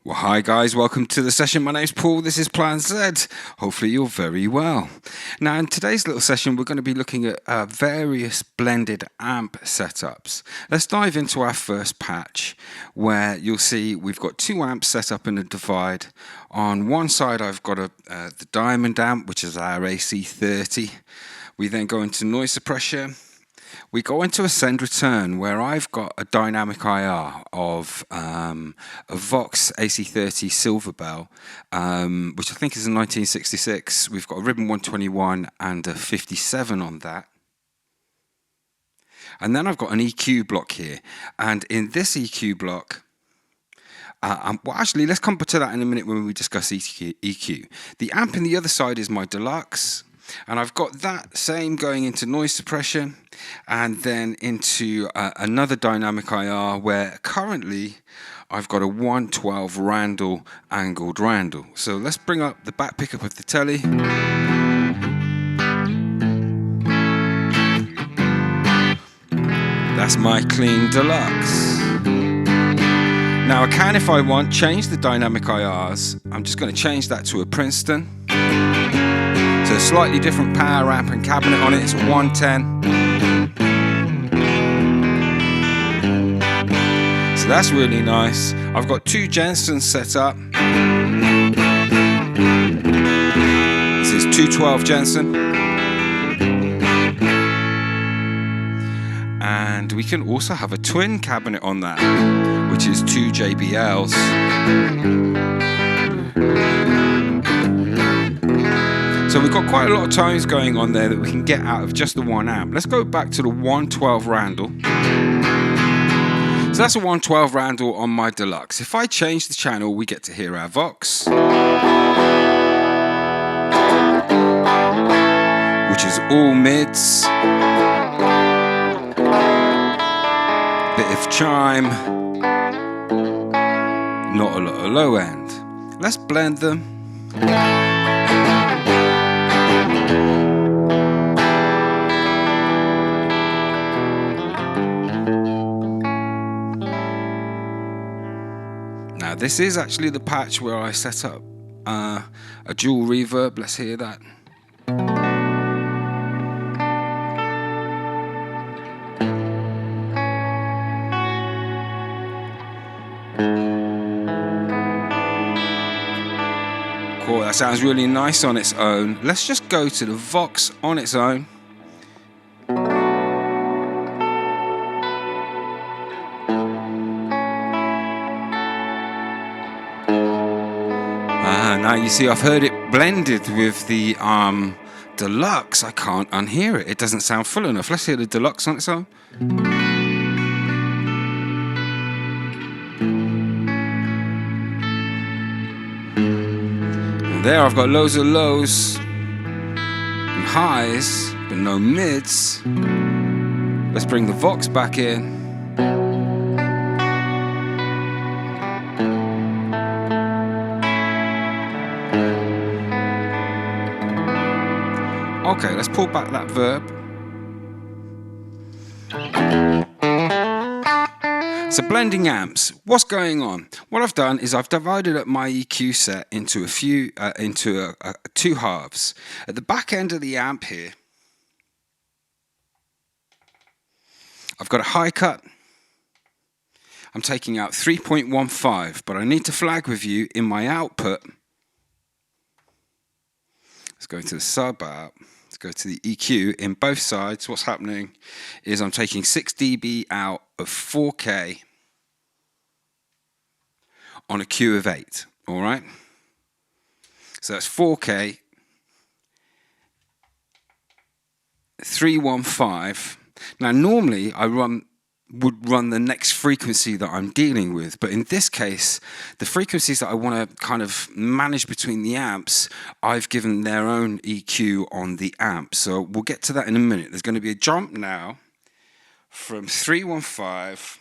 Well, hi guys, welcome to the session. My name's Paul, this is Plan Zed. Hopefully you're very well. Now in today's little session we're going to be looking at various blended amp setups. Let's dive into our first patch where you'll see we've got two amps set up in a divide. On one side I've got the diamond amp, which is our AC30. We then go into noise suppression. We go into a send return where I've got a dynamic IR of a Vox AC30 silver bell, which I think is a 1966. We've got a ribbon 121 and a 57 on that. And then I've got an EQ block here. And in this EQ block, well, actually, let's come to that in a minute when we discuss EQ. The amp in the other side is my Deluxe. And I've got that same going into noise suppression and then into another dynamic IR where currently I've got a 112 Randall angled Randall. So let's bring up the back pickup of the Tele. That's my clean Deluxe. Now I can, if I want, change the dynamic IRs. I'm just going to change that to a Princeton. So a slightly different power amp and cabinet on it. It's 110. So that's really nice. I've got two Jensens set up. This is 212 Jensen. And we can also have a twin cabinet on that, which is two JBLs. So we've got quite a lot of tones going on there that we can get out of just the one amp. Let's go back to the 112 Randall. So that's a 112 Randall on my Deluxe. If I change the channel, we get to hear our Vox, which is all mids, bit of chime, not a lot of low end. Let's blend them. Now this is actually the patch where I set up a dual reverb. Let's hear that. Cool, that sounds really nice on its own. Let's just go to the Vox on its own. Now you see I've heard it blended with the Deluxe. I can't unhear it. It doesn't sound full enough. Let's hear the Deluxe on its own. And there I've got loads of lows and highs, but no mids. Let's bring the Vox back in. Okay, let's pull back that verb. So blending amps, what's going on? What I've done is I've divided up my EQ set into two halves. At the back end of the amp here, I've got a high cut. I'm taking out 3.15, but I need to flag with you in my output. Let's go to the sub out. Let's go to the EQ. In both sides, what's happening is I'm taking 6 dB out of 4K on a Q of 8. All right? So that's 4K, 315. Now, normally I would run the next frequency that I'm dealing with, but in this case the frequencies that I want to kind of manage between the amps, I've given their own EQ on the amp. So we'll get to that in a minute. There's going to be a jump now from 315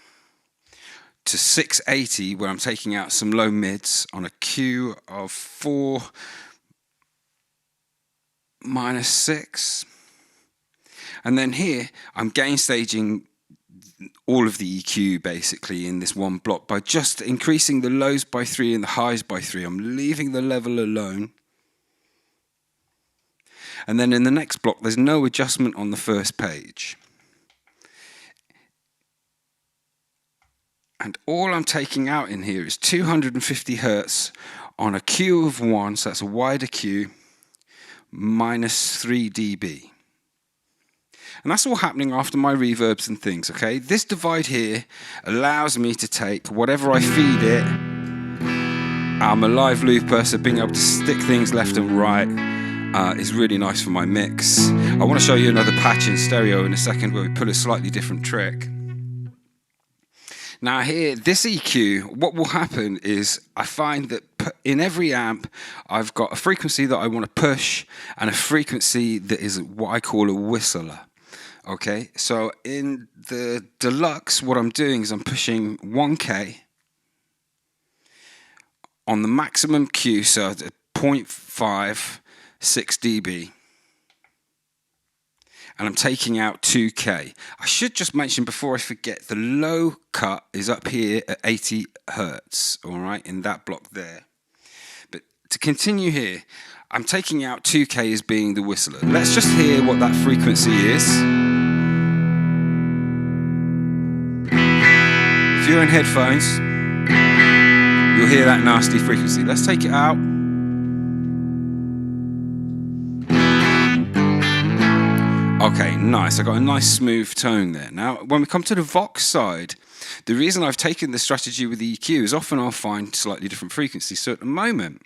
to 680 where I'm taking out some low mids on a Q of 4 minus 6, and then here I'm gain staging all of the EQ basically in this one block by just increasing the lows by 3 and the highs by 3. I'm leaving the level alone. And then in the next block, there's no adjustment on the first page. And all I'm taking out in here is 250 Hertz on a Q of 1, so that's a wider Q, minus 3 dB. And that's all happening after my reverbs and things, okay? This divide here allows me to take whatever I feed it. I'm a live looper, so being able to stick things left and right is really nice for my mix. I want to show you another patch in stereo in a second where we pull a slightly different trick. Now here, this EQ, what will happen is I find that in every amp, I've got a frequency that I want to push and a frequency that is what I call a whistler. Okay, so in the Deluxe, what I'm doing is I'm pushing 1K on the maximum Q, so at 0.56 dB. And I'm taking out 2K. I should just mention before I forget, the low cut is up here at 80 Hertz, all right, in that block there. But to continue here, I'm taking out 2K as being the whistler. Let's just hear what that frequency is. If you're in headphones, you'll hear that nasty frequency. Let's take it out. Okay, nice. I got a nice smooth tone there. Now, when we come to the Vox side, the reason I've taken the strategy with the EQ is often I'll find slightly different frequencies. So at the moment,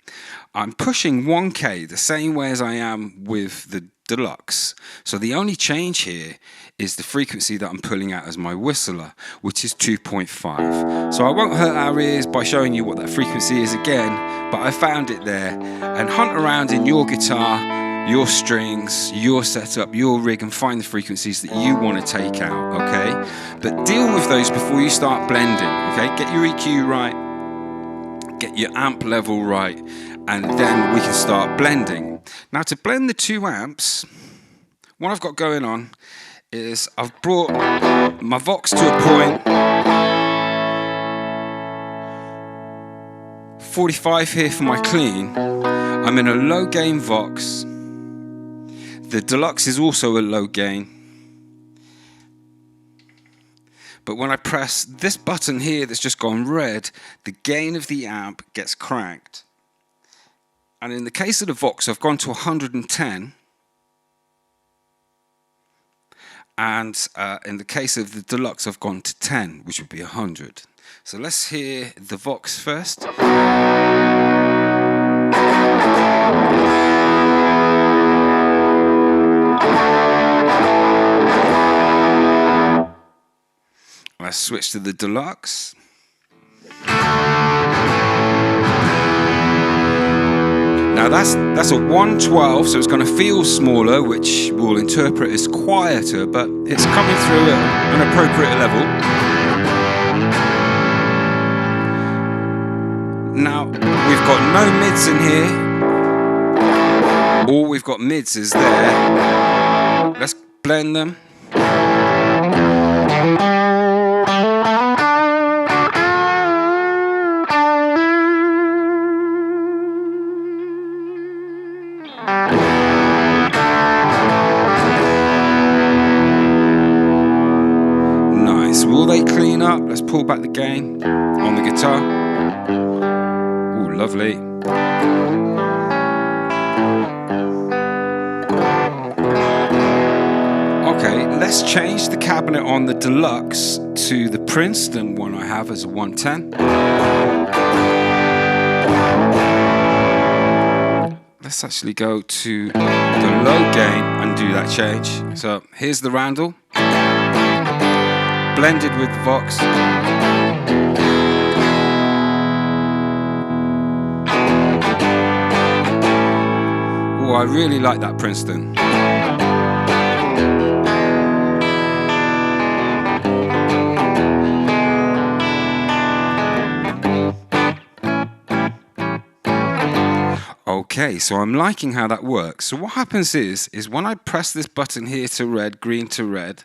I'm pushing 1K the same way as I am with the Deluxe. So the only change here is the frequency that I'm pulling out as my whistler, which is 2.5. So I won't hurt our ears by showing you what that frequency is again, but I found it there. And hunt around in your guitar, your strings, your setup, your rig, and find the frequencies that you want to take out, okay? But deal with those before you start blending, okay? Get your EQ right, get your amp level right, and then we can start blending. Now to blend the two amps, what I've got going on is I've brought my Vox to a point, 45 here for my clean. I'm in a low gain Vox. The Deluxe is also a low gain. But when I press this button here that's just gone red, the gain of the amp gets cranked. And in the case of the Vox, I've gone to 110. And in the case of the Deluxe, I've gone to 10, which would be 100. So let's hear the Vox first. Let's switch to the Deluxe. Now that's a 112, so it's going to feel smaller, which we'll interpret as quieter, but it's coming through at an appropriate level. Now we've got no mids in here. All we've got mids is there. Let's blend them. Will they clean up? Let's pull back the gain on the guitar. Ooh, lovely. Okay, let's change the cabinet on the Deluxe to the Princeton one I have as a 110. Let's actually go to the low gain and do that change. So here's the Randall. Blended with Vox. Oh, I really like that Princeton. Okay, so I'm liking how that works. So what happens is when I press this button here to red, green to red,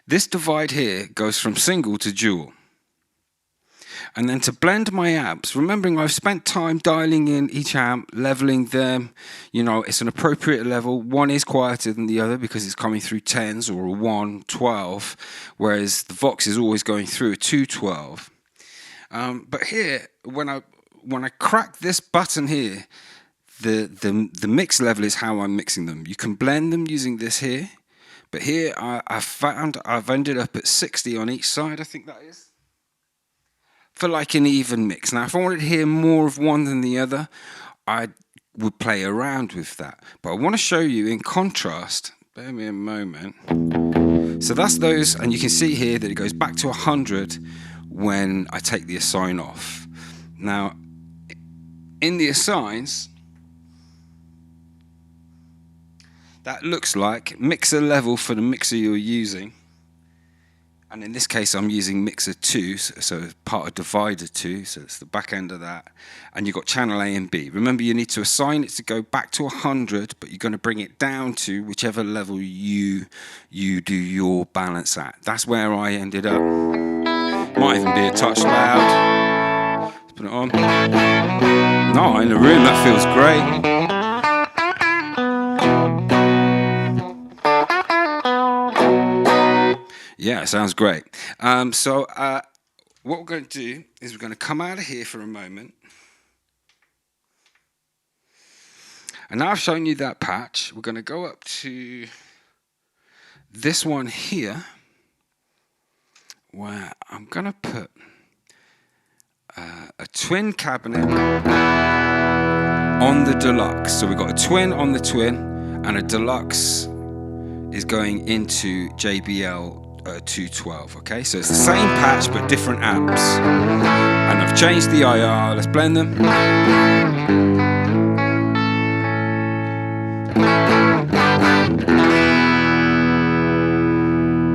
This divide here goes from single to dual. And then to blend my amps, remembering I've spent time dialing in each amp, leveling them, you know, it's an appropriate level. One is quieter than the other because it's coming through 10s or a 1, 12, whereas the Vox is always going through a 212. But here, when I crack this button here, the mix level is how I'm mixing them. You can blend them using this here, but here I've ended up at 60 on each side, I think that is, for like an even mix. Now, if I wanted to hear more of one than the other, I would play around with that. But I want to show you in contrast. Bear me a moment. So that's those, and you can see here that it goes back to 100 when I take the assign off. Now, in the assigns, that looks like mixer level for the mixer you're using. And in this case, I'm using mixer 2, so part of divider 2, so it's the back end of that. And you've got channel A and B. Remember, you need to assign it to go back to 100, but you're going to bring it down to whichever level you do your balance at. That's where I ended up. Might even be a touch loud. Let's put it on. No, in the room, that feels great. Yeah, it sounds great. So what we're going to do is we're going to come out of here for a moment. And now I've shown you that patch. We're going to go up to this one here, where I'm going to put a twin cabinet on the Deluxe. So we've got a twin on the Twin, and a Deluxe is going into JBL 212, okay? So it's the same patch but different amps. And I've changed the IR. Let's blend them.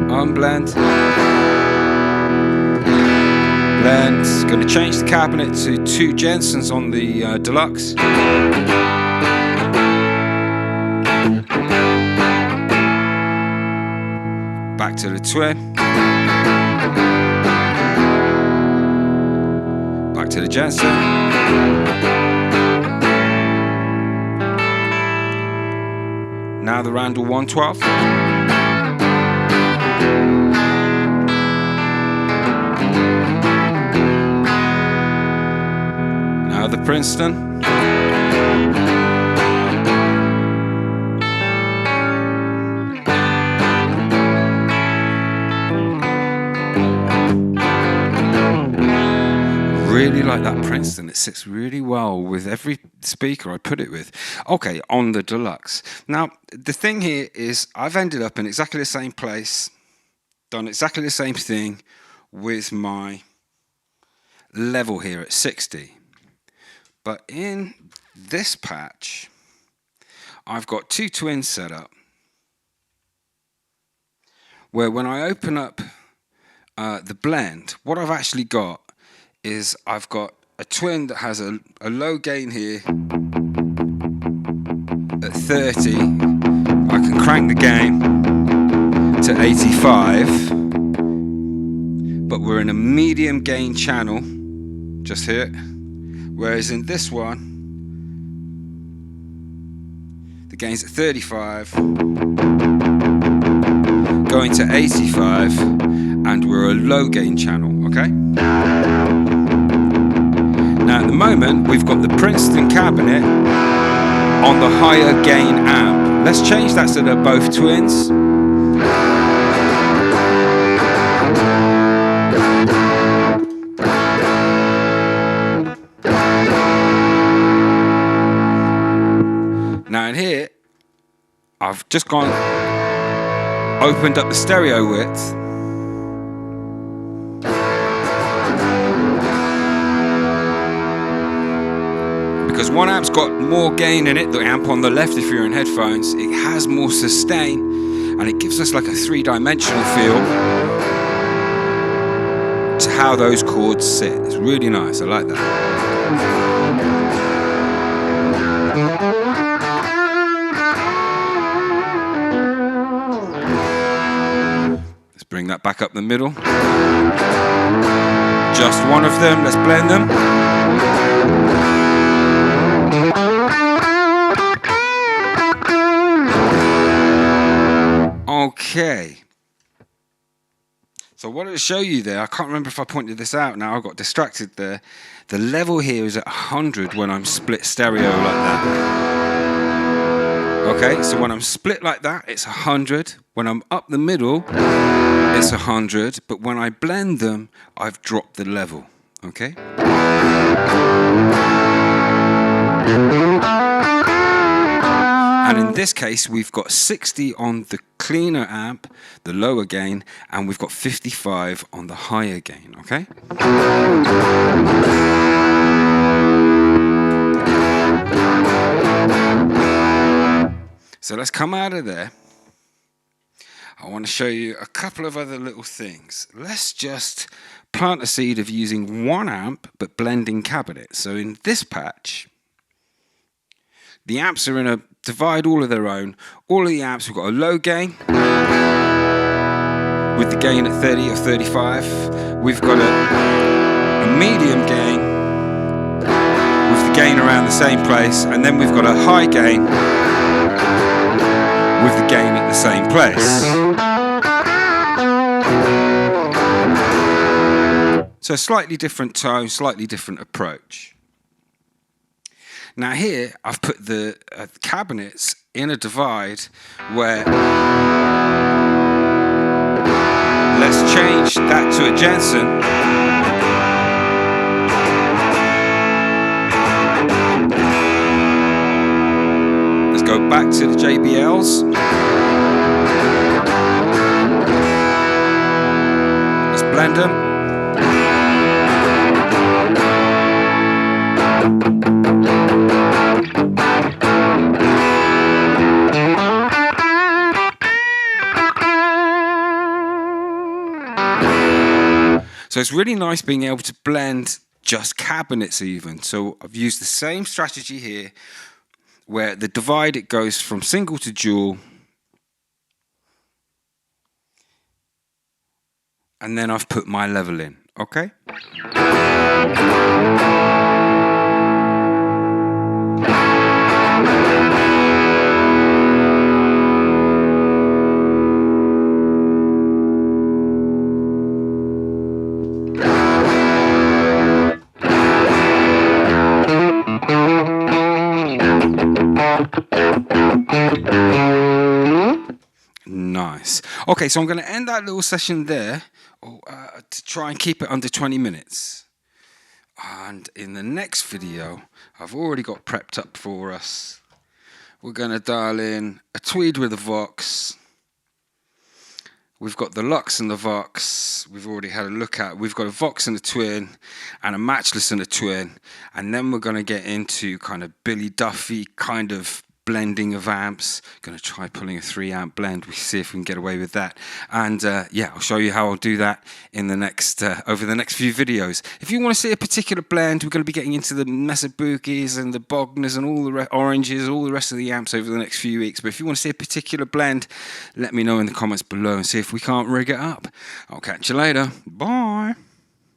Unblend. Blend. Going to change the cabinet to 2 Jensens on the Deluxe. Back to the Twin. Back to the Jensen. Now the Randall 112. Now the Princeton. Really like that Princeton. It sits really well with every speaker I put it with. Okay, on the Deluxe. Now, the thing here is I've ended up in exactly the same place, done exactly the same thing with my level here at 60. But in this patch, I've got 2 twins set up, where when I open up the blend, what I've actually got is I've got a twin that has a low gain here at 30. I can crank the gain to 85, but we're in a medium gain channel just here, whereas in this one the gain's at 35 going to 85, and we're a low gain channel, okay? Now at the moment we've got the Princeton cabinet on the higher gain amp. Let's change that so they're both twins. Now in here I've just opened up the stereo width. Because one amp's got more gain in it, the amp on the left if you're in headphones, it has more sustain, and it gives us like a 3-dimensional feel to how those chords sit. It's really nice, I like that. that back up the middle. Just one of them, let's blend them. Okay. So what did it show you there? I can't remember if I pointed this out now, I got distracted there. The level here is at 100 when I'm split stereo like that. Okay, so when I'm split like that, it's 100. When I'm up the middle, it's 100. But when I blend them, I've dropped the level. Okay? And in this case, we've got 60 on the cleaner amp, the lower gain, and we've got 55 on the higher gain, okay? So let's come out of there. I want to show you a couple of other little things. Let's just plant a seed of using one amp, but blending cabinets. So in this patch, the amps are in a divide all of their own. All of the amps, we've got a low gain with the gain at 30 or 35. We've got a medium gain with the gain around the same place. And then we've got a high gain with the gain at the same place. So slightly different tone, slightly different approach. Now here, I've put the cabinets in a divide where, let's change that to a Jensen. Let's go back to the JBLs. Let's blend them. So it's really nice being able to blend just cabinets even. So I've used the same strategy here where the divide, it goes from single to dual. And then I've put my level in, okay? Nice. Okay, so I'm going to end that little session there to try and keep it under 20 minutes. And in the next video, I've already got prepped up for us. We're going to dial in a tweed with a Vox. We've got the Lux and the Vox. We've already had a look at. We've got a Vox and a Twin, and a Matchless and a Twin. And then we're going to get into kind of Billy Duffy kind of blending of amps. Going to try pulling a 3-amp blend. We see if we can get away with that. And yeah, I'll show you how I'll do that in the next over the next few videos. If you want to see a particular blend, we're going to be getting into the Mesabukis and the Bogners and all the oranges, all the rest of the amps over the next few weeks. But if you want to see a particular blend, let me know in the comments below and see if we can't rig it up. I'll catch you later. Bye.